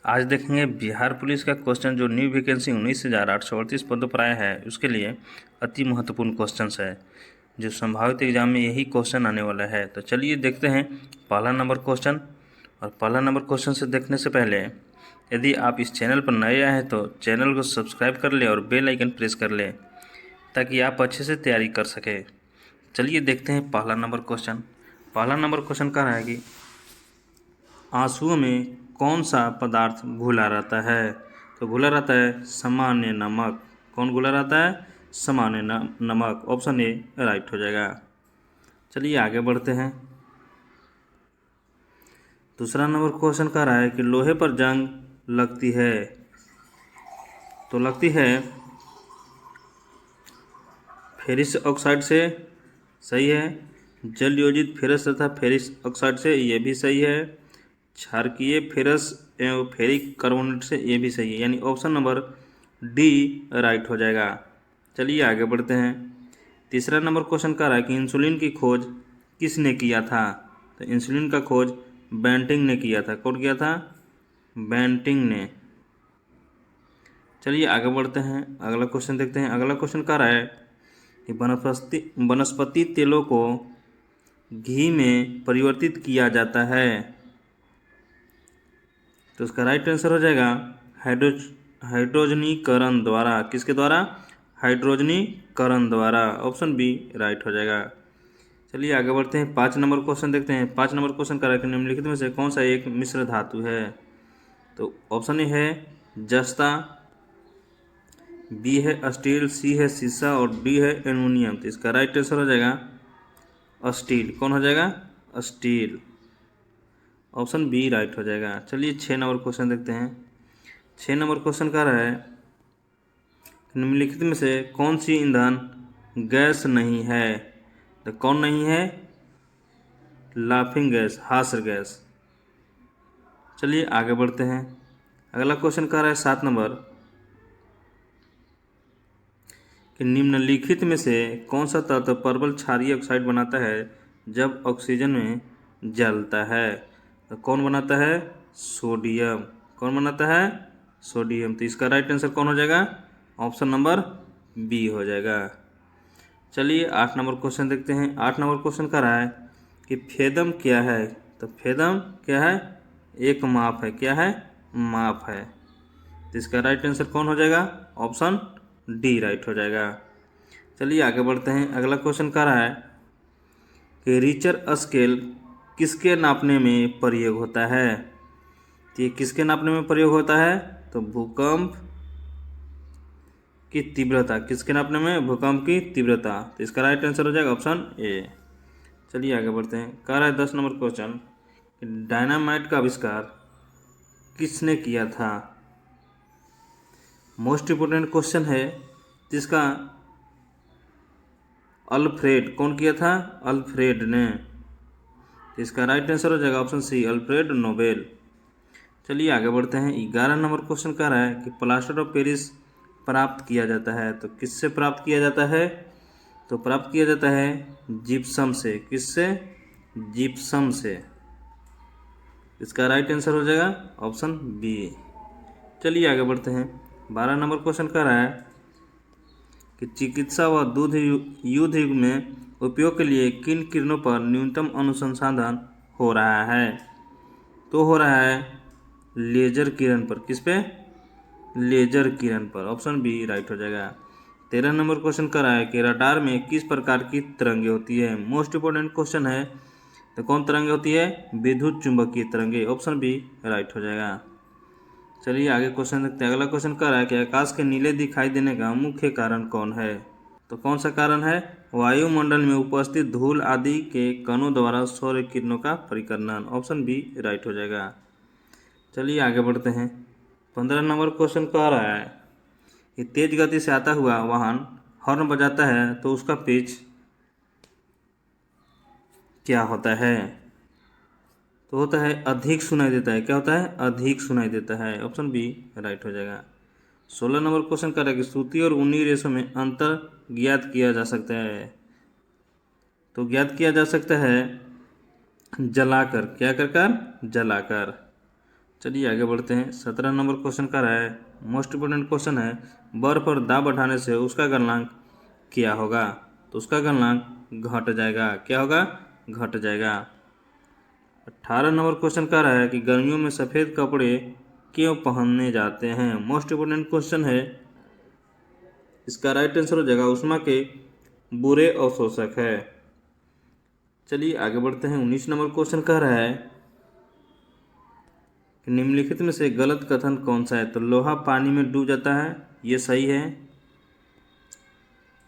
आज देखेंगे बिहार पुलिस का क्वेश्चन जो न्यू वैकेंसी 19,838 पदों पर आया है उसके लिए अति महत्वपूर्ण क्वेश्चन है जो संभावित एग्जाम में यही क्वेश्चन आने वाला है। तो चलिए देखते हैं पहला नंबर क्वेश्चन। और पहला नंबर क्वेश्चन से देखने से पहले यदि आप इस चैनल पर नए आए हैं तो चैनल को सब्सक्राइब कर लें और बेल आइकन प्रेस कर लें ताकि आप अच्छे से तैयारी कर सकें। चलिए देखते हैं पहला नंबर क्वेश्चन। पहला नंबर क्वेश्चन कह रहा है कि आंसुओं में कौन सा पदार्थ घुला रहता है? तो घुला रहता है सामान्य नमक। कौन घुला रहता है? सामान्य नमक। ऑप्शन ए राइट हो जाएगा। चलिए आगे बढ़ते हैं। दूसरा नंबर क्वेश्चन कह रहा है कि लोहे पर जंग लगती है तो लगती है फेरिस ऑक्साइड से, सही है। जल योजित फेरस तथा फेरिस ऑक्साइड से, ये भी सही है। क्षारकीय फेरस एवं फेरिक कार्बोनेट से, ये भी सही है। यानी ऑप्शन नंबर डी राइट हो जाएगा। चलिए आगे बढ़ते हैं। तीसरा नंबर क्वेश्चन कह रहा है कि इंसुलिन की खोज किसने किया था? तो इंसुलिन का खोज बेंटिंग ने किया था। कौन किया था? बेंटिंग ने। चलिए आगे बढ़ते हैं, अगला क्वेश्चन देखते हैं। अगला क्वेश्चन कह रहा है कि वनस्पति तेलों को घी में परिवर्तित किया जाता है तो उसका राइट आंसर हो जाएगा हाइड्रोजनीकरण द्वारा। किसके द्वारा? हाइड्रोजनीकरण द्वारा। ऑप्शन बी राइट हो जाएगा। चलिए आगे बढ़ते हैं, 5 नंबर क्वेश्चन देखते हैं। 5 नंबर क्वेश्चन कह रहा है कि निम्नलिखित में से कौन सा एक मिश्र धातु है? तो ऑप्शन ए है जस्ता, बी है स्टील, सी है सीसा और डी है एल्युमिनियम। तो इसका राइट आंसर हो जाएगा स्टील। कौन हो जाएगा? स्टील। ऑप्शन बी राइट हो जाएगा। चलिए 6 नंबर क्वेश्चन देखते हैं। 6 नंबर क्वेश्चन कह रहा है निम्नलिखित में से कौन सी ईंधन गैस नहीं है? तो कौन नहीं है? लाफिंग गैस, हास्य गैस। चलिए आगे बढ़ते हैं। अगला क्वेश्चन कह रहा है 7 नंबर कि निम्नलिखित में से कौन सा तत्व परवल क्षारीय ऑक्साइड बनाता है जब ऑक्सीजन में जलता है? तो कौन बनाता है? सोडियम। कौन बनाता है? सोडियम। तो इसका राइट आंसर कौन हो जाएगा? ऑप्शन नंबर बी हो जाएगा। चलिए 8 नंबर क्वेश्चन देखते हैं। 8 नंबर क्वेश्चन कह रहा है कि फेदम क्या है? तो फेदम क्या है? एक माप है। क्या है? माप है। तो इसका राइट आंसर कौन हो जाएगा? ऑप्शन डी राइट हो जाएगा। चलिए आगे बढ़ते हैं। अगला क्वेश्चन कह रहा है कि रिचर स्केल किसके नापने में प्रयोग होता है? तो ये किसके नापने में प्रयोग होता है? तो भूकंप की तीव्रता। किसके नापने में? भूकंप की तीव्रता। तो इसका राइट आंसर हो जाएगा ऑप्शन ए। चलिए आगे बढ़ते हैं। कह रहा है 10 नंबर क्वेश्चन, डायनामाइट का आविष्कार किसने किया था? मोस्ट इम्पोर्टेंट क्वेश्चन है जिसका अल्फ्रेड। कौन किया था? अल्फ्रेड ने। तो इसका राइट आंसर हो जाएगा ऑप्शन सी, अल्फ्रेड नोबेल। चलिए आगे बढ़ते हैं। 11 नंबर क्वेश्चन कह रहा है कि प्लास्टर ऑफ पेरिस प्राप्त किया जाता है तो किससे प्राप्त किया जाता है? तो प्राप्त किया जाता है जिप्सम से। किससे? जिप्सम से। इसका राइट आंसर हो जाएगा ऑप्शन बी। चलिए आगे बढ़ते हैं। 12 नंबर क्वेश्चन कह रहा है कि चिकित्सा व दूध युद्ध युग में उपयोग के लिए किन किरणों पर न्यूनतम अनुसंधान हो रहा है? तो हो रहा है लेजर किरण पर। किस पे? लेजर किरण पर। ऑप्शन बी राइट हो जाएगा। 13 नंबर क्वेश्चन कर रहा है कि रडार में किस प्रकार की तरंगे होती है? मोस्ट इंपोर्टेंट क्वेश्चन है। तो कौन तरंगे होती है? विद्युत चुंबकीय तरंगे। ऑप्शन बी राइट हो जाएगा। चलिए आगे क्वेश्चन देखते हैं। अगला क्वेश्चन कर रहा है कि आकाश के नीले दिखाई देने का मुख्य कारण कौन है? तो कौन सा कारण है? वायुमंडल में उपस्थित धूल आदि के कणों द्वारा सौर किरणों का परिकर्णन। ऑप्शन बी राइट हो जाएगा। चलिए आगे बढ़ते हैं। 15 नंबर क्वेश्चन कह रहा है कि तेज गति से आता हुआ वाहन हॉर्न बजाता है तो उसका पिच क्या होता है? तो होता है अधिक सुनाई देता है। क्या होता है? अधिक सुनाई देता है। ऑप्शन बी राइट हो जाएगा। 16 नंबर क्वेश्चन कर रहा है कि सूती और ऊनी रेशों में अंतर ज्ञात किया जा सकता है तो ज्ञात किया जा सकता है जलाकर। क्या कर कर? जलाकर। चलिए आगे बढ़ते हैं। 17 नंबर क्वेश्चन का रहा है, मोस्ट इम्पोर्टेंट क्वेश्चन है, बर्फ पर दाब बढ़ाने से उसका गलनांक क्या होगा? तो उसका गलनांक घट जाएगा। क्या होगा? घट जाएगा। 18 नंबर क्वेश्चन का रहा है कि गर्मियों में सफ़ेद कपड़े क्यों पहनने जाते हैं? मोस्ट इम्पोर्टेंट क्वेश्चन है, इसका राइट आंसर हो जाएगा उष्मा के बुरे अवशोषक है। चलिए आगे बढ़ते हैं। 19 नंबर क्वेश्चन कह रहा है कि निम्नलिखित में से गलत कथन कौन सा है? तो लोहा पानी में डूब जाता है, ये सही है।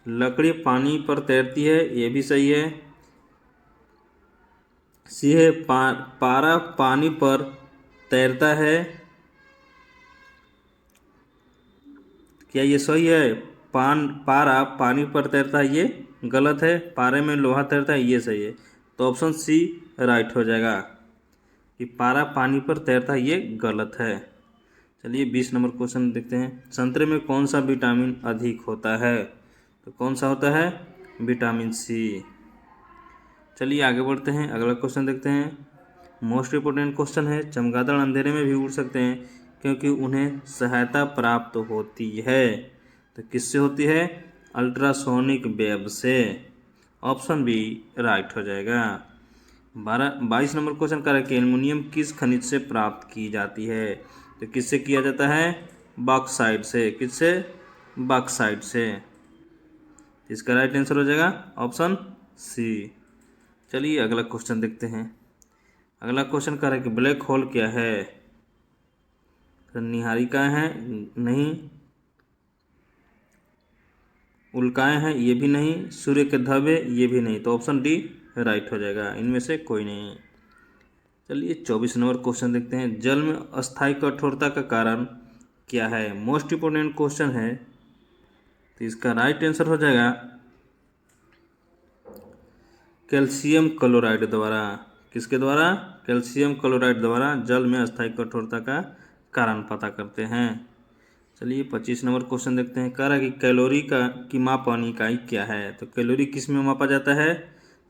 लकड़ी पानी पर तैरती है, ये भी सही है। सी है पारा पानी पर तैरता है, क्या ये सही है? पारा पानी पर तैरता है, ये गलत है। पारे में लोहा तैरता है, ये सही है। तो ऑप्शन सी राइट हो जाएगा कि पारा पानी पर तैरता है, ये गलत है। चलिए 20 नंबर क्वेश्चन देखते हैं। संतरे में कौन सा विटामिन अधिक होता है? तो कौन सा होता है? Vitamin C. चलिए आगे बढ़ते हैं, अगला क्वेश्चन देखते हैं। मोस्ट इम्पोर्टेंट क्वेश्चन है, चमगादड़ अंधेरे में भी उड़ सकते हैं क्योंकि उन्हें सहायता प्राप्त होती है। तो किससे होती है? अल्ट्रासोनिक वेव से। ऑप्शन बी राइट हो जाएगा। 22 नंबर क्वेश्चन का है कि एल्युमिनियम किस खनिज से प्राप्त की जाती है? तो किससे किया जाता है? बॉक्साइट से। किससे? बॉक्साइट से। इसका राइट आंसर हो जाएगा ऑप्शन सी। चलिए अगला क्वेश्चन देखते हैं। अगला क्वेश्चन कह रहा है कि ब्लैक होल क्या है? तो निहारिकाएं हैं, नहीं। उल्काएं हैं, ये भी नहीं। सूर्य के धब्बे, ये भी नहीं। तो ऑप्शन डी राइट हो जाएगा, इनमें से कोई नहीं। चलिए 24 नंबर क्वेश्चन देखते हैं। जल में अस्थायी कठोरता का कारण क्या है? मोस्ट इम्पोर्टेंट क्वेश्चन है, तो इसका राइट आंसर हो जाएगा कैल्शियम क्लोराइड द्वारा। किसके द्वारा? कैल्शियम क्लोराइड द्वारा जल में अस्थायी कठोरता का कारण पता करते हैं। चलिए 25 नंबर क्वेश्चन देखते हैं। कह रहा है कि कैलोरी की मापन इकाई क्या है? तो कैलोरी किस में मापा जाता है?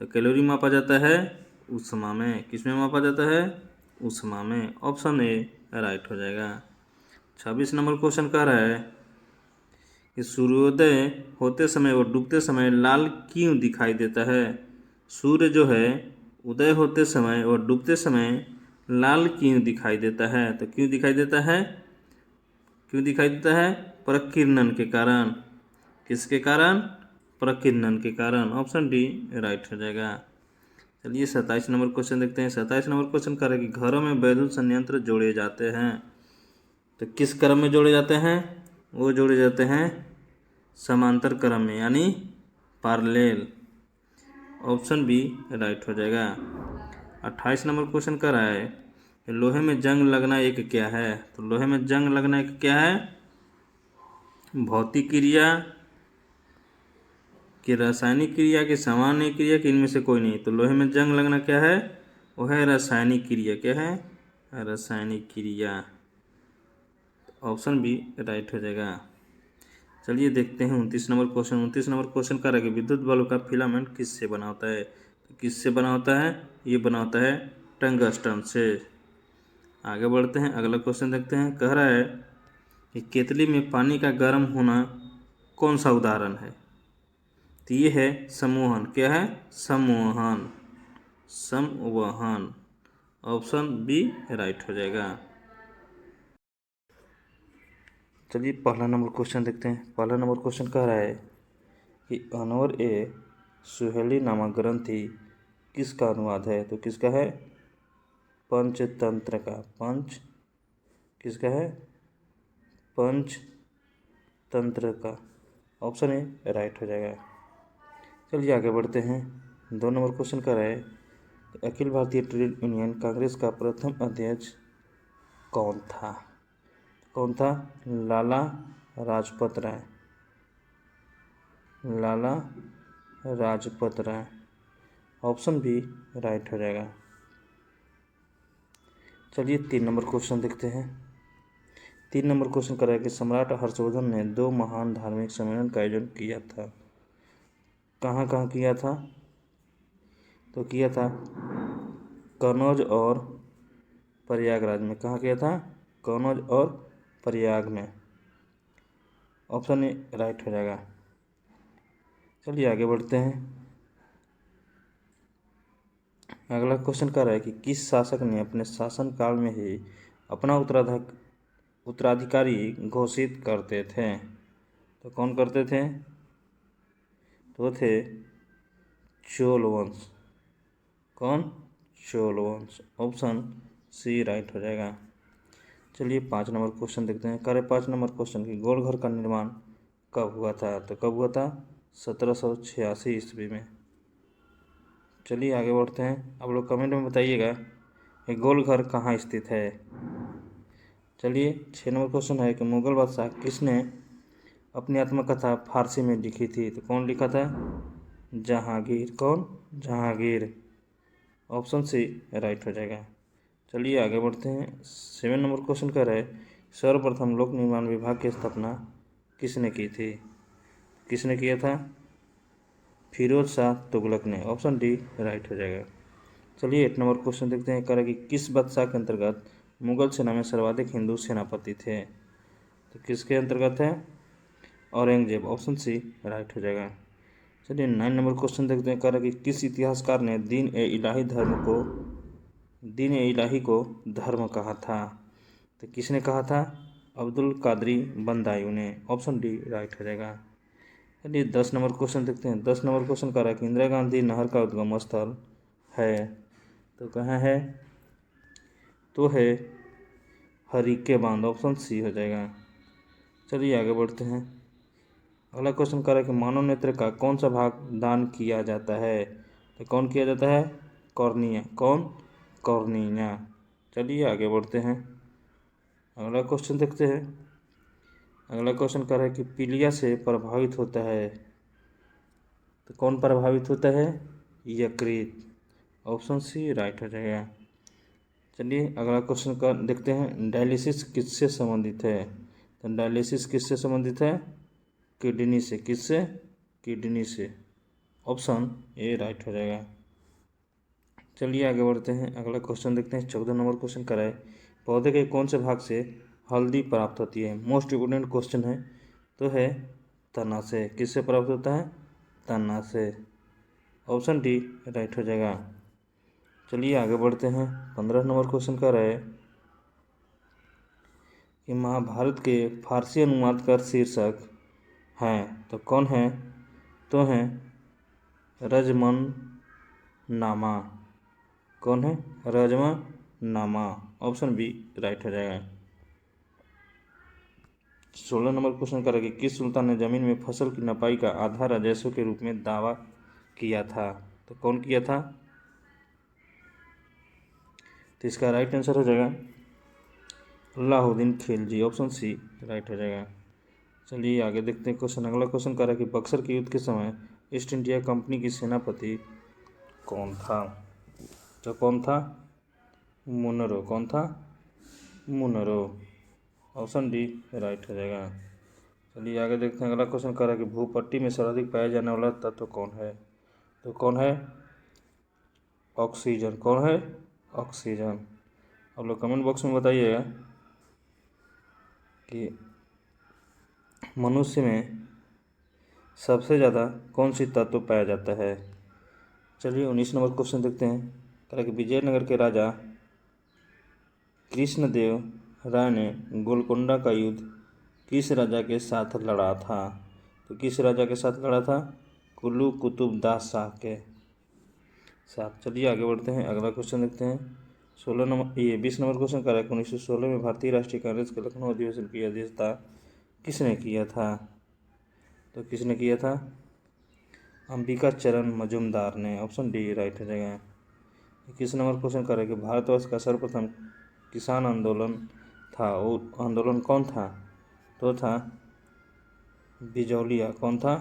तो कैलोरी मापा जाता है ऊष्मा में। किस में मापा जाता है? ऊष्मा में। ऑप्शन ए राइट हो जाएगा। 26 नंबर क्वेश्चन कह रहा है कि सूर्योदय होते समय और डूबते समय लाल क्यों दिखाई देता है? सूर्य जो है उदय होते समय और डूबते समय लाल क्यों दिखाई देता है? तो क्यों दिखाई देता है? क्यों दिखाई देता है? प्रकीर्णन के कारण। किसके कारण? प्रकीर्णन के कारण। ऑप्शन डी राइट हो जाएगा। चलिए 27 नंबर क्वेश्चन देखते हैं। 27 नंबर क्वेश्चन कह रहा है कि घरों में विद्युत संयंत्र जोड़े जाते हैं, तो किस क्रम में जोड़े जाते हैं? वो जोड़े जाते हैं समांतर क्रम में, यानी पैरेलल। ऑप्शन बी राइट हो जाएगा। 28 नंबर क्वेश्चन कह रहा है लोहे में जंग लगना एक क्या है? तो लोहे में जंग लगना एक क्या है? भौतिक क्रिया कि रासायनिक क्रिया की सामान्य क्रिया की, इनमें से कोई नहीं। तो लोहे में जंग लगना क्या है? वो है रासायनिक क्रिया। क्या है? रासायनिक क्रिया। ऑप्शन बी राइट हो जाएगा। चलिए देखते हैं 29 नंबर क्वेश्चन। 29 नंबर क्वेश्चन का है विद्युत बल्ब का फिलामेंट किससे बना होता है? तो किससे बना होता है? ये बना होता है टंगस्टन से। आगे बढ़ते हैं, अगला क्वेश्चन देखते हैं। कह रहा है कि केतली में पानी का गर्म होना कौन सा उदाहरण है? तो ये है संवहन। क्या है? संवहन। संवहन। ऑप्शन बी राइट हो जाएगा। चलिए पहला नंबर क्वेश्चन देखते हैं। पहला नंबर क्वेश्चन कह रहा है कि अनवर ए सुहेली नामक ग्रंथि किसका अनुवाद है? तो किसका है? पंचतंत्र का। पंच किसका है? पंचतंत्र का। ऑप्शन ए राइट हो जाएगा। चलिए आगे बढ़ते हैं। 2 नंबर क्वेश्चन कर रहा है अखिल भारतीय ट्रेड यूनियन कांग्रेस का प्रथम अध्यक्ष कौन था? कौन था? Lala Lajpat Rai. Lala Lajpat Rai. Option B right हो जाएगा। चलिए 3 नंबर क्वेश्चन देखते हैं। 3 नंबर क्वेश्चन कर रहा है कि सम्राट हर्षवर्धन ने 2 महान धार्मिक सम्मेलन का आयोजन किया था। कहाँ कहाँ किया था? तो किया था कनौज और प्रयागराज में। कहाँ किया था? कनौज और प्रयाग में। ऑप्शन ए राइट हो जाएगा। चलिए आगे बढ़ते हैं। अगला क्वेश्चन कह रहा है कि किस शासक ने अपने शासनकाल में ही अपना उत्तराधिकारी घोषित करते थे? तो कौन करते थे? तो थे चोल वंश। कौन? चोल वंश। ऑप्शन सी राइट हो जाएगा। चलिए 5 नंबर क्वेश्चन देखते हैं। करें 5 नंबर क्वेश्चन की गोलघर का निर्माण कब हुआ था? तो कब हुआ था? 1786 ईस्वी में। चलिए आगे बढ़ते हैं। आप लोग कमेंट में बताइएगा ये गोलघर कहाँ स्थित है। चलिए 6 नंबर क्वेश्चन है कि मुगल बादशाह किसने अपनी आत्मकथा फारसी में लिखी थी? तो कौन लिखा था? जहांगीर। कौन? जहांगीर। ऑप्शन सी राइट हो जाएगा। चलिए आगे बढ़ते हैं। 7 नंबर क्वेश्चन कह रहा है सर्वप्रथम लोक निर्माण विभाग की स्थापना किसने की थी? किसने किया था? फिरोज शाह तुगलक ने। ऑप्शन डी राइट हो जाएगा। चलिए 8 नंबर क्वेश्चन देखते हैं। कह रहा है कि किस बादशाह के अंतर्गत मुगल सेना में सर्वाधिक हिंदू सेनापति थे? तो किसके अंतर्गत है? औरंगजेब। ऑप्शन सी राइट हो जाएगा। चलिए 9 नंबर क्वेश्चन देखते हैं। कह रहा है कि किस इतिहासकार ने दीन ए इलाही को धर्म कहा था? तो किसने कहा था? अब्दुल कादरी बंदायूं ने। ऑप्शन डी राइट हो जाएगा। चलिए 10 नंबर क्वेश्चन देखते हैं। 10 नंबर क्वेश्चन कह रहा है कि इंदिरा गांधी नहर का उद्गम स्थल है तो कहाँ है? तो है हरीके बांध। ऑप्शन सी हो जाएगा। चलिए आगे बढ़ते हैं। अगला क्वेश्चन कह रहा है कि मानव नेत्र का कौन सा भाग दान किया जाता है? तो कौन किया जाता है? कॉर्निया। कौन? कॉर्निया। चलिए आगे बढ़ते हैं। अगला क्वेश्चन देखते हैं। अगला क्वेश्चन कह रहा है कि पीलिया से प्रभावित होता है तो कौन प्रभावित होता है? यकृत। ऑप्शन सी राइट हो जाएगा। चलिए अगला क्वेश्चन का देखते हैं। डायलिसिस किससे संबंधित है? तो डायलिसिस किससे संबंधित है? किडनी से। किससे? किडनी से। ऑप्शन ए राइट हो जाएगा। चलिए आगे बढ़ते हैं। अगला क्वेश्चन देखते हैं। 14 नंबर क्वेश्चन कराए पौधे के कौन से भाग से हल्दी प्राप्त होती है? मोस्ट इम्पोर्टेंट क्वेश्चन है। तो है तना से। किससे प्राप्त होता है? तना से। ऑप्शन डी राइट हो जाएगा। चलिए आगे बढ़ते हैं। 15 नंबर क्वेश्चन का है कि महाभारत के फारसी अनुवाद कर शीर्षक हैं तो कौन है? तो हैं रजमन नामा। कौन है? रजमन नामा। ऑप्शन बी राइट हो जाएगा। 16 नंबर क्वेश्चन करेंगे किस सुल्तान ने जमीन में फसल की नपाई का आधा राजस्व के रूप में दावा किया था? तो कौन किया था? तो इसका राइट आंसर हो जाएगा Alauddin Khilji. Option C right हो जाएगा। चलिए आगे देखते हैं क्वेश्चन। अगला क्वेश्चन कर रहा है कि बक्सर के युद्ध के समय ईस्ट इंडिया कंपनी की सेनापति कौन था? तो कौन था? मुनरो। कौन था? मुनरो। ऑप्शन डी राइट हो जाएगा। चलिए आगे देखते हैं। अगला क्वेश्चन कर रहा है कि भूपट्टी में सर्वाधिक पाया जाने वाला तत्व कौन है? तो कौन है? ऑक्सीजन। कौन है? ऑक्सीजन। आप लोग कमेंट बॉक्स में बताइएगा कि मनुष्य में सबसे ज़्यादा कौन सी तत्व पाया जाता है? चलिए 19 नंबर क्वेश्चन देखते हैं। कह रहा है कि विजयनगर के राजा कृष्णदेव राय ने गोलकोंडा का युद्ध किस राजा के साथ लड़ा था? तो किस राजा के साथ लड़ा था? कुल्लू कुतुबदास शाह के साथ। चलिए आगे बढ़ते हैं। अगला क्वेश्चन देखते हैं। 20 नंबर क्वेश्चन कर रहा है 1916 में भारतीय राष्ट्रीय कांग्रेस के लखनऊ अधिवेशन की अध्यक्षता किसने किया था? तो किसने किया था? अंबिका चरण मजूमदार ने। ऑप्शन डी राइट हो जाएगा। 21 नंबर क्वेश्चन कर रहा है कि भारतवर्ष का सर्वप्रथम किसान आंदोलन था वो आंदोलन कौन था? तो था बिजौलिया। कौन था?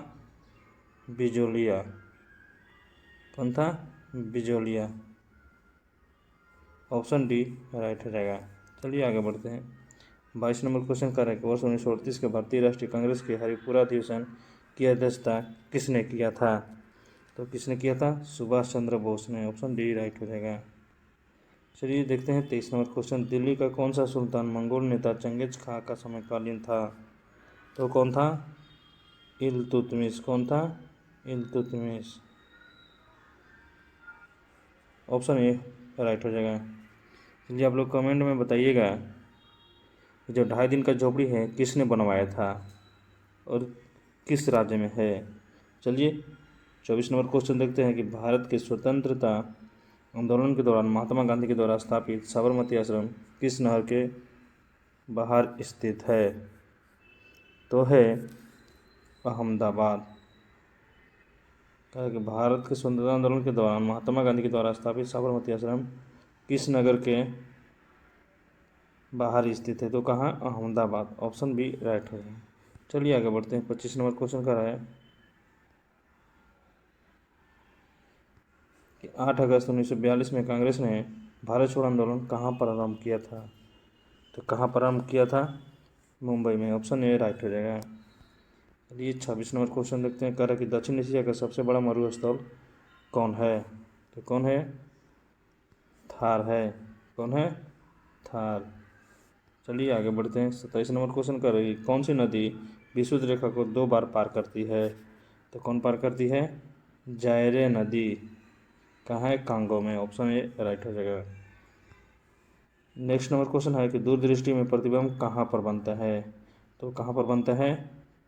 बिजौलिया। कौन था? बिजौलिया। ऑप्शन डी राइट हो जाएगा। चलिए आगे बढ़ते हैं। 22 नंबर क्वेश्चन कर रहे हैं कि वर्ष 1938 के भारतीय राष्ट्रीय कांग्रेस के हरिपुरा अधिवेशन की अध्यक्षता किसने किया था? तो किसने किया था? सुभाष चंद्र बोस ने। ऑप्शन डी राइट हो जाएगा। चलिए देखते हैं 23 नंबर क्वेश्चन। दिल्ली का कौन सा सुल्तान मंगोल नेता चंगेज खां का समकालीन था? तो कौन था? इल्तुतमिश। कौन था? इल्तुतमिश। ऑप्शन ए राइट हो जाएगा। चलिए आप लोग कमेंट में बताइएगा कि जो 2.5 दिन का झोपड़ी है किसने बनवाया था और किस राज्य में है। चलिए 24 नंबर क्वेश्चन देखते हैं कि भारत के स्वतंत्रता आंदोलन के दौरान महात्मा गांधी के द्वारा स्थापित साबरमती आश्रम किस नहर के बाहर स्थित है? तो है अहमदाबाद। कहा कि भारत के स्वतंत्रता आंदोलन के दौरान महात्मा गांधी के द्वारा स्थापित साबरमती आश्रम किस नगर के बाहर स्थित है? तो कहाँ? अहमदाबाद। ऑप्शन बी राइट हो जाएगा। चलिए आगे बढ़ते हैं। 25 नंबर क्वेश्चन का है कि 8 अगस्त 1942 में कांग्रेस ने भारत छोड़ो आंदोलन कहाँ प्रारंभ किया था? तो कहाँ प्रारंभ किया था? मुंबई में। ऑप्शन ए राइट हो जाएगा। चलिए 26 नंबर क्वेश्चन देखते हैं। कह रहा है कि दक्षिण एशिया का सबसे बड़ा मरुस्थल कौन है? तो कौन है? थार है। कौन है? थार। चलिए आगे बढ़ते हैं। 27 नंबर क्वेश्चन कर रही कौन सी नदी विषुवत रेखा को 2 बार पार करती है? तो कौन पार करती है? जायरे नदी। कहाँ है? कांगो में। ऑप्शन ए राइट हो जाएगा। नेक्स्ट नंबर क्वेश्चन है कि दूरदृष्टि में प्रतिबिंब कहाँ पर बनता है? तो कहाँ पर बनता है?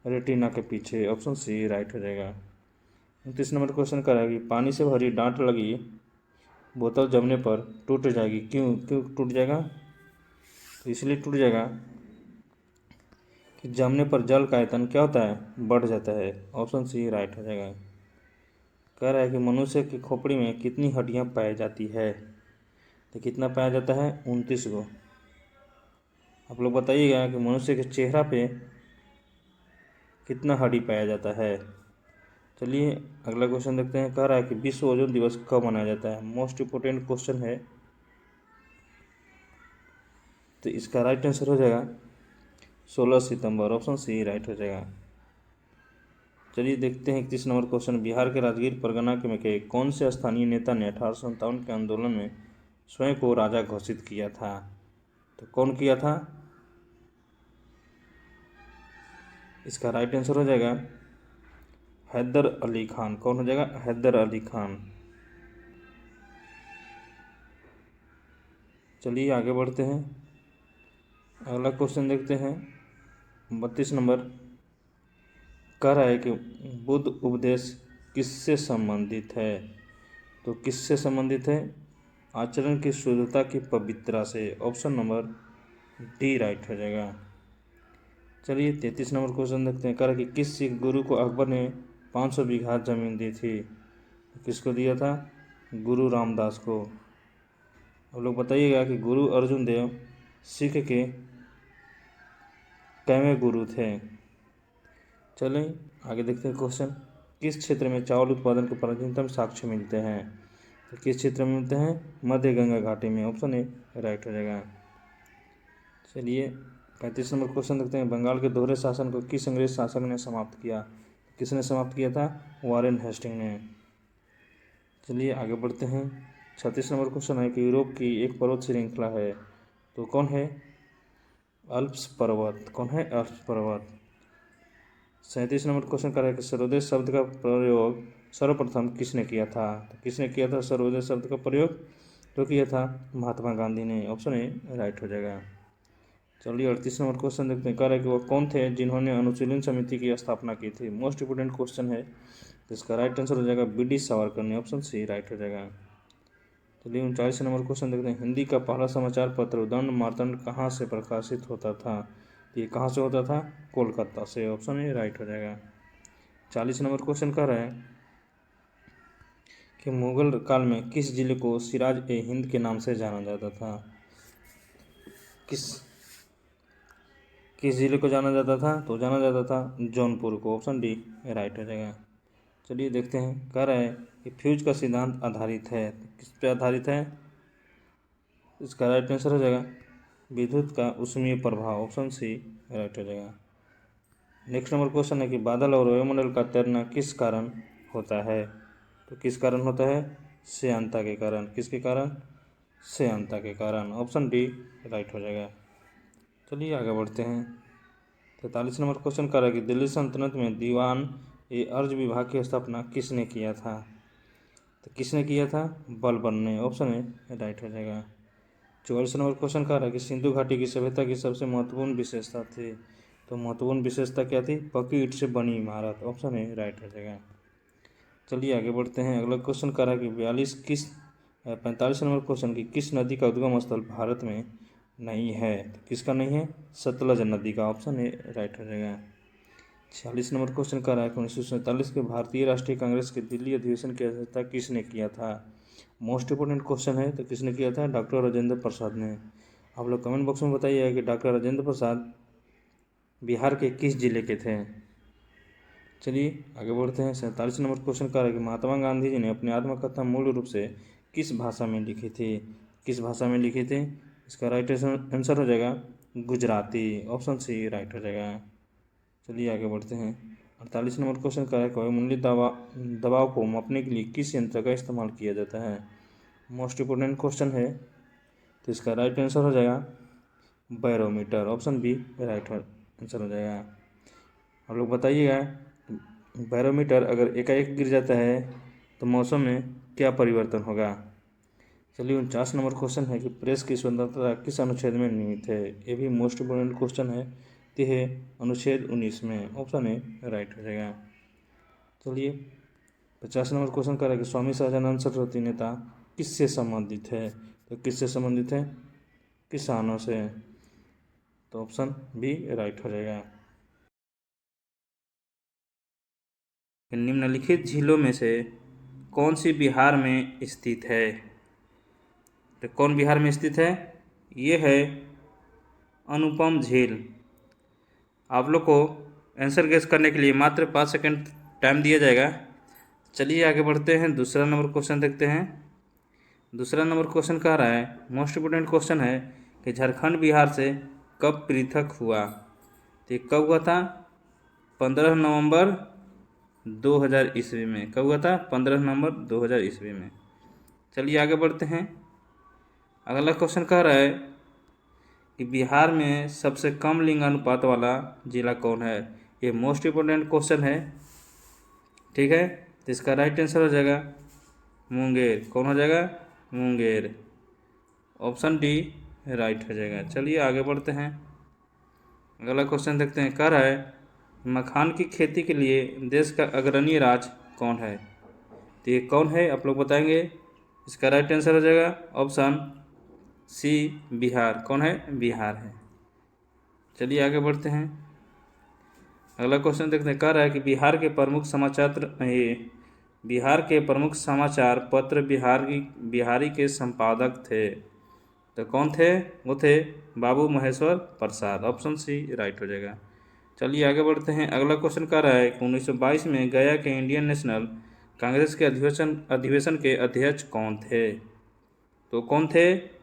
रेटिना के पीछे। ऑप्शन सी राइट हो जाएगा। 29 नंबर क्वेश्चन कर रहा है कि पानी से भरी डांट लगी बोतल जमने पर टूट जाएगी। क्यों क्यों टूट जाएगा? तो इसलिए टूट जाएगा कि जमने पर जल का आयतन क्या होता है? बढ़ जाता है। ऑप्शन सी राइट हो जाएगा। कह रहा है कि मनुष्य की खोपड़ी में कितनी हड्डियां पाई जाती है? तो कितना पाया जाता है? 29 गो। आप लोग बताइएगा कि मनुष्य के चेहरा पे कितना हड्डी पाया जाता है। चलिए अगला क्वेश्चन देखते हैं। कह रहा है कि विश्व ओजोन दिवस कब मनाया जाता है? मोस्ट इम्पोर्टेंट क्वेश्चन है, तो इसका राइट आंसर हो जाएगा 16 सितंबर। ऑप्शन सी राइट हो जाएगा। चलिए देखते हैं 31 नंबर क्वेश्चन। बिहार के राजगीर परगना के कौन से स्थानीय नेता ने 1857 के आंदोलन में स्वयं को राजा घोषित किया था? तो कौन किया था? इसका राइट आंसर हो जाएगा हैदर अली खान। कौन हो जाएगा? हैदर अली खान। चलिए आगे बढ़ते हैं। अगला क्वेश्चन देखते हैं 32 नंबर। कह रहा है कि बुद्ध उपदेश किससे संबंधित है? तो किससे संबंधित है? आचरण की शुद्धता की पवित्रता से। ऑप्शन नंबर डी राइट हो जाएगा। चलिए 33 नंबर क्वेश्चन देखते हैं। कह रहा है कि किस सिख गुरु को अकबर ने 500 बीघा जमीन दी थी? किसको दिया था? गुरु रामदास को। आप लोग बताइएगा कि गुरु अर्जुन देव सिख के कैवें गुरु थे? चलें आगे देखते हैं क्वेश्चन। किस क्षेत्र में चावल उत्पादन के प्राचीनतम साक्ष्य मिलते हैं? तो किस क्षेत्र में मिलते हैं? मध्य गंगा घाटी में। ऑप्शन ए राइट हो जाएगा। चलिए 35 नंबर क्वेश्चन देखते हैं। बंगाल के दोहरे शासन को किस अंग्रेज शासक ने समाप्त किया? किसने समाप्त किया था? वॉरेन हेस्टिंग ने। चलिए आगे बढ़ते हैं। 36 नंबर क्वेश्चन है कि यूरोप की एक पर्वत श्रृंखला है, तो कौन है? अल्प्स पर्वत। कौन है? अल्प्स पर्वत। 37 नंबर क्वेश्चन कर रहा है कि सर्वोदय शब्द का प्रयोग सर्वप्रथम किसने किया था? तो किसने किया था सर्वोदय शब्द का प्रयोग? तो किया था महात्मा गांधी ने। ऑप्शन ए राइट हो जाएगा। चलिए 38 नंबर क्वेश्चन देखते हैं। कह रहा है कि वो कौन थे जिन्होंने अनुशीलन समिति की स्थापना की थी? मोस्ट इंपोर्टेंट क्वेश्चन है, जिसका राइट आंसर हो जाएगा बी.डी. सावरकर ने। ऑप्शन सी राइट हो जाएगा। चलिए 39 नंबर क्वेश्चन देखते हैं। हिंदी का पहला समाचार पत्र उदंड मार्तंड कहाँ से प्रकाशित होता था? ये कहाँ से होता था? कोलकाता से। ऑप्शन ए राइट हो जाएगा। 40 नंबर क्वेश्चन कह रहा है कि मुगल काल में किस जिले को सिराज ए हिंद के नाम से जाना जाता था? किस जिले को जाना जाता था? तो जाना जाता था जौनपुर को। ऑप्शन डी राइट हो जाएगा। चलिए देखते हैं। कह रहा है कि फ्यूज का सिद्धांत आधारित है, किस पे आधारित है? इसका राइट आंसर हो जाएगा विद्युत का ऊष्मीय प्रभाव। ऑप्शन सी राइट हो जाएगा। नेक्स्ट नंबर क्वेश्चन है कि बादल और वायुमंडल का तैरना किस कारण होता है? तो किस कारण होता है? श्यानता के कारण। किसके कारण? सेयंता के कारण। ऑप्शन डी राइट हो जाएगा। चलिए आगे बढ़ते हैं। 43 नंबर क्वेश्चन कर रहा है कि दिल्ली सल्तनत में दीवान ए अर्ज विभाग की स्थापना किसने किया था? तो किसने किया था? बलबन ने। ऑप्शन ए राइट हो जाएगा। 44 नंबर क्वेश्चन कर रहा है कि सिंधु घाटी की सभ्यता की सबसे महत्वपूर्ण विशेषता थी। तो महत्वपूर्ण विशेषता क्या थी? पक्की ईंट से बनी इमारत। ऑप्शन ए राइट हो जाएगा। चलिए आगे बढ़ते हैं। अगला क्वेश्चन कर रहा है कि 45 नंबर क्वेश्चन की किस नदी का उद्गम स्थल भारत में नहीं है? तो किसका नहीं है? सतलज नदी का। ऑप्शन ए राइट हो जाएगा। 46 नंबर क्वेश्चन कर रहा है कि 1947 के भारतीय राष्ट्रीय कांग्रेस के दिल्ली अधिवेशन की अध्यक्षता किसने किया था? मोस्ट इंपोर्टेंट क्वेश्चन है। तो किसने किया था? डॉक्टर राजेंद्र प्रसाद ने। आप लोग कमेंट बॉक्स में बताइए कि डॉक्टर राजेंद्र प्रसाद बिहार के किस जिले के थे? चलिए आगे बढ़ते हैं। 47 नंबर क्वेश्चन कर रहा है कि महात्मा गांधी जी ने अपनी आत्मकथा मूल रूप से किस भाषा में लिखी थी? किस भाषा में लिखी थी? इसका राइट आंसर हो जाएगा गुजराती। ऑप्शन सी राइट हो जाएगा। चलिए आगे बढ़ते हैं। 48 नंबर क्वेश्चन कर रहा है कि वायुमंडलीय दबाव को मापने के लिए किस यंत्र का इस्तेमाल किया जाता है? मोस्ट इंपोर्टेंट क्वेश्चन है। तो इसका राइट आंसर हो जाएगा barometer. Option B right answer हो जाएगा। आप लोग बताइएगा बैरोमीटर अगर एकाएक गिर जाता है तो मौसम में क्या परिवर्तन होगा? चलिए 49 नंबर क्वेश्चन है कि प्रेस की स्वतंत्रता किस अनुच्छेद में निहित है? ये भी मोस्ट इंपोर्टेंट क्वेश्चन है। ये है अनुच्छेद 19 में। ऑप्शन ए राइट हो जाएगा। चलिए 50 नंबर क्वेश्चन कर रहा है कि स्वामी सहजानंद सरस्वती नेता किससे संबंधित है? तो किससे संबंधित है? किसानों से। तो ऑप्शन बी राइट हो जाएगा। निम्नलिखित झीलों में से कौन सी बिहार में स्थित है? तो कौन बिहार में स्थित है? ये है अनुपम झील। आप लोग को आंसर गेस करने के लिए मात्र 5 सेकंड टाइम दिया जाएगा। चलिए आगे बढ़ते हैं। दूसरा नंबर क्वेश्चन देखते हैं। दूसरा नंबर क्वेश्चन कह रहा है, मोस्ट इम्पोर्टेंट क्वेश्चन है कि झारखंड बिहार से कब पृथक हुआ? तो ये कब हुआ था? 15 नवंबर 2000 ईस्वी में। कब हुआ था? 15 नवंबर 2000 ईस्वी में। चलिए आगे बढ़ते हैं। अगला क्वेश्चन कह रहा है कि बिहार में सबसे कम लिंगानुपात वाला जिला कौन है? ये मोस्ट इम्पोर्टेंट क्वेश्चन है। ठीक है, तो इसका राइट आंसर हो जाएगा मुंगेर। कौन हो जाएगा? मुंगेर। ऑप्शन डी राइट हो जाएगा। चलिए आगे बढ़ते हैं। अगला क्वेश्चन देखते हैं। कह रहा है मखान की खेती के लिए देश का अग्रणी राज्य कौन है? तो ये कौन है आप लोग बताएंगे। इसका राइट आंसर हो जाएगा ऑप्शन सी बिहार। कौन है? बिहार है। चलिए आगे बढ़ते हैं। अगला क्वेश्चन देखते हैं। कह रहा है कि बिहार के प्रमुख समाचार पत्र बिहारी के संपादक थे। तो कौन थे? वो थे बाबू महेश्वर प्रसाद। ऑप्शन सी राइट हो जाएगा। चलिए आगे बढ़ते हैं। अगला क्वेश्चन कह रहा है कि 1922 में गया के इंडियन नेशनल कांग्रेस के अधिवेशन के अध्यक्ष कौन थे? तो कौन थे?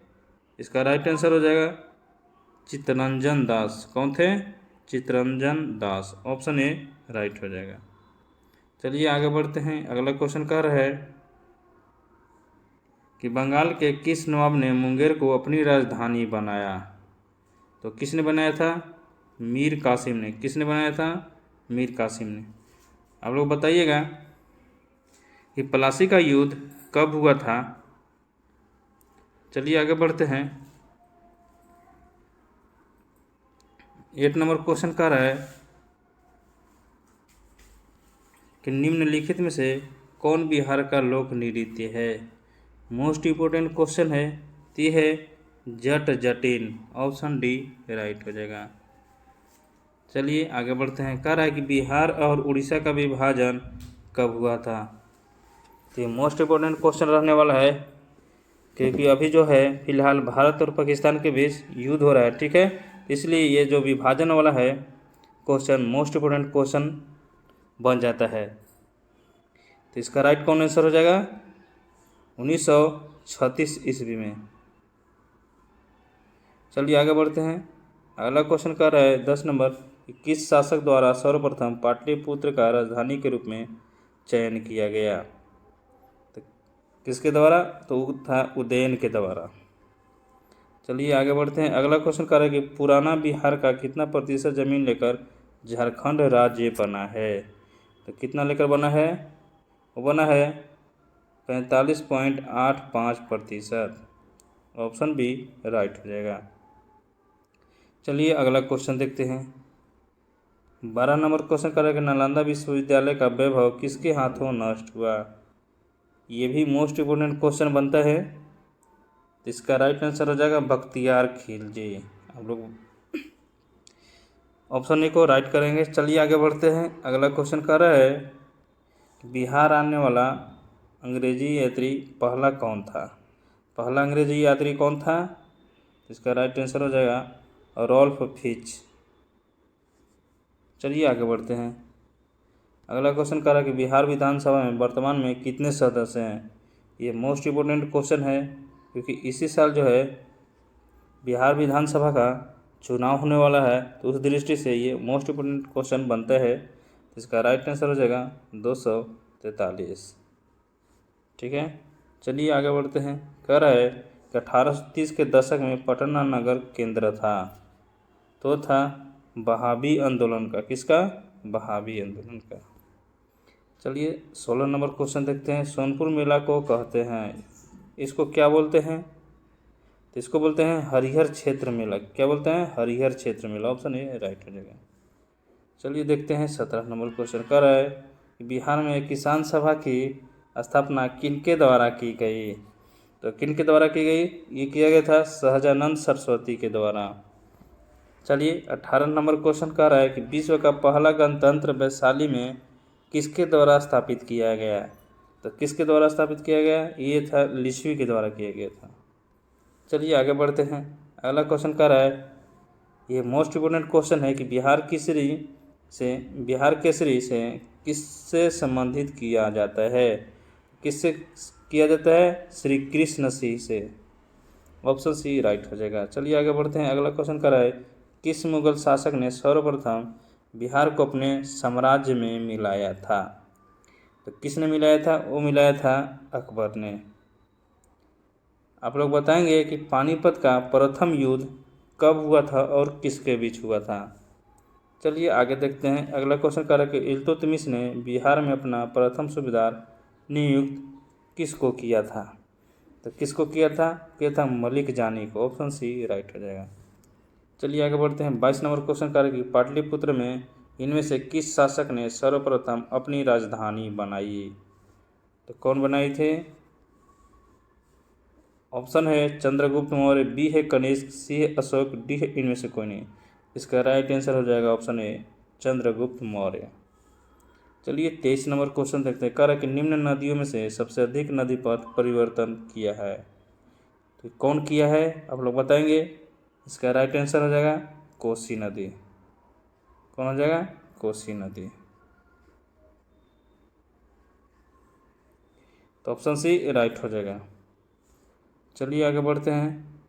इसका राइट आंसर हो जाएगा चित्तरंजन दास। कौन थे? Chittaranjan Das. Option A right हो जाएगा। चलिए आगे बढ़ते हैं। अगला क्वेश्चन कह रहा है कि बंगाल के किस नवाब ने मुंगेर को अपनी राजधानी बनाया? तो किसने बनाया था? मीर कासिम ने। किसने बनाया था? मीर कासिम ने। आप लोग बताइएगा कि प्लासी का युद्ध कब हुआ था? चलिए आगे बढ़ते हैं। 8 नंबर क्वेश्चन कह रहा है कि निम्नलिखित में से कौन बिहार का लोक नृत्य है? मोस्ट इम्पोर्टेंट क्वेश्चन है। ये है Jat Jatin. Option D right हो जाएगा। चलिए आगे बढ़ते हैं। कह रहा है कि बिहार और उड़ीसा का विभाजन कब हुआ था? तो ये मोस्ट इम्पोर्टेंट क्वेश्चन रहने वाला है क्योंकि अभी जो है फिलहाल भारत और पाकिस्तान के बीच युद्ध हो रहा है। ठीक है, इसलिए ये जो विभाजन वाला है क्वेश्चन मोस्ट इम्पोर्टेंट क्वेश्चन बन जाता है। तो इसका राइट कौन आंसर हो जाएगा? 1936 ईस्वी में। चलिए आगे बढ़ते हैं। अगला क्वेश्चन कर रहा है 10 नंबर कि किस शासक द्वारा सर्वप्रथम पाटलिपुत्र का राजधानी के रूप में चयन किया गया? तो किसके द्वारा? तो था उदयन के द्वारा। चलिए आगे बढ़ते हैं। अगला क्वेश्चन कह रहा है कि पुराना बिहार का कितना प्रतिशत जमीन लेकर झारखंड राज्य बना है। तो कितना लेकर बना है, वो बना है 45.85%। ऑप्शन बी राइट हो जाएगा। चलिए अगला क्वेश्चन देखते हैं। 12 नंबर क्वेश्चन कर रहा है कि नालंदा विश्वविद्यालय का वैभव किसके हाथों नष्ट हुआ। ये भी मोस्ट इम्पोर्टेंट क्वेश्चन बनता है। इसका राइट आंसर हो जाएगा बख्तियार खिलजी। आप लोग ऑप्शन ए को राइट करेंगे। चलिए आगे बढ़ते हैं। अगला क्वेश्चन कर रहा है कि बिहार आने वाला अंग्रेजी यात्री पहला कौन था। पहला अंग्रेजी यात्री कौन था। इसका राइट आंसर हो जाएगा रॉल्फ फिच। चलिए आगे बढ़ते हैं। अगला क्वेश्चन कर रहा है कि बिहार विधानसभा में वर्तमान में कितने सदस्य हैं। ये मोस्ट इम्पोर्टेंट क्वेश्चन है क्योंकि इसी साल जो है बिहार विधानसभा का चुनाव होने वाला है, तो उस दृष्टि से ये मोस्ट इम्पोर्टेंट क्वेश्चन बनता है। इसका राइट आंसर हो जाएगा 243। ठीक है, चलिए आगे बढ़ते हैं। कह रहा है कि 1830 के दशक में पटना नगर केंद्र था, तो था बहावी आंदोलन का। किसका, बहावी आंदोलन का। चलिए 16 नंबर क्वेश्चन देखते हैं। सोनपुर मेला को कहते हैं, इसको क्या बोलते हैं। तो इसको बोलते हैं हरिहर क्षेत्र मेला। क्या बोलते हैं, हरिहर क्षेत्र मेला। ऑप्शन ए राइट हो जाएगा। चलिए देखते हैं 17 नंबर क्वेश्चन कर रहा है कि बिहार में किसान सभा की स्थापना किनके द्वारा की गई। तो किनके द्वारा की गई, ये किया गया था सहजानंद सरस्वती के द्वारा। चलिए 18 नंबर क्वेश्चन कह रहा है कि विश्व का पहला गणतंत्र वैशाली में किसके द्वारा स्थापित किया गया। तो किसके द्वारा स्थापित किया गया, ये था लिच्छवी के द्वारा किया गया था। चलिए आगे बढ़ते हैं। अगला क्वेश्चन कह रहा है, ये मोस्ट इम्पोर्टेंट क्वेश्चन है कि बिहार केसरी से किससे संबंधित किया जाता है। किससे किया जाता है, श्री कृष्ण सिंह से। ऑप्शन सी राइट हो जाएगा। चलिए आगे बढ़ते हैं। अगला क्वेश्चन कर रहा है, किस मुगल शासक ने सर्वप्रथम बिहार को अपने साम्राज्य में मिलाया था। तो किसने मिलाया था, वो मिलाया था अकबर ने। आप लोग बताएंगे कि पानीपत का प्रथम युद्ध कब हुआ था और किसके बीच हुआ था। चलिए आगे देखते हैं। अगला क्वेश्चन कर रहा है कि इल्तुतमिश ने बिहार में अपना प्रथम सूबेदार नियुक्त किसको किया था। तो किसको किया था मलिक जानी को। ऑप्शन सी राइट हो जाएगा। चलिए आगे बढ़ते हैं। 22 नंबर क्वेश्चन कर रहा है कि पाटलिपुत्र में इनमें से किस शासक ने सर्वप्रथम अपनी राजधानी बनाई। तो कौन बनाई थे। ऑप्शन है चंद्रगुप्त मौर्य, बी है कनिष्क, सी है अशोक, डी है इनमें से कोई नहीं। इसका राइट आंसर हो जाएगा ऑप्शन ए चंद्रगुप्त मौर्य। चलिए 23 नंबर क्वेश्चन देखते हैं। कह रहा है कि निम्न नदियों में से सबसे अधिक नदी पथ परिवर्तन किया है। तो कौन किया है, आप लोग बताएंगे। इसका राइट आंसर हो जाएगा कोसी नदी। कौन हो जाएगा, कोसी नदी। तो ऑप्शन सी राइट हो जाएगा। चलिए आगे बढ़ते हैं।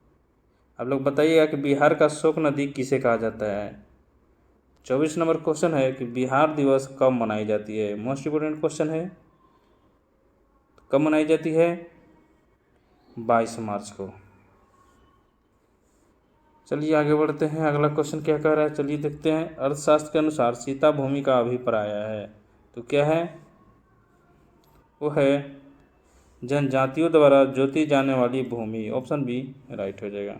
आप लोग बताइएगा कि बिहार का शोक नदी किसे कहा जाता है। 24 नंबर क्वेश्चन है कि बिहार दिवस कब मनाई जाती है। मोस्ट इम्पोर्टेंट क्वेश्चन है। कब मनाई जाती है, 22 मार्च को। चलिए आगे बढ़ते हैं। अगला क्वेश्चन क्या कह रहा है, चलिए देखते हैं। अर्थशास्त्र के अनुसार सीता भूमि का अभिप्राय है, तो क्या है, वो है जनजातियों द्वारा जोती जाने वाली भूमि। ऑप्शन बी राइट हो जाएगा।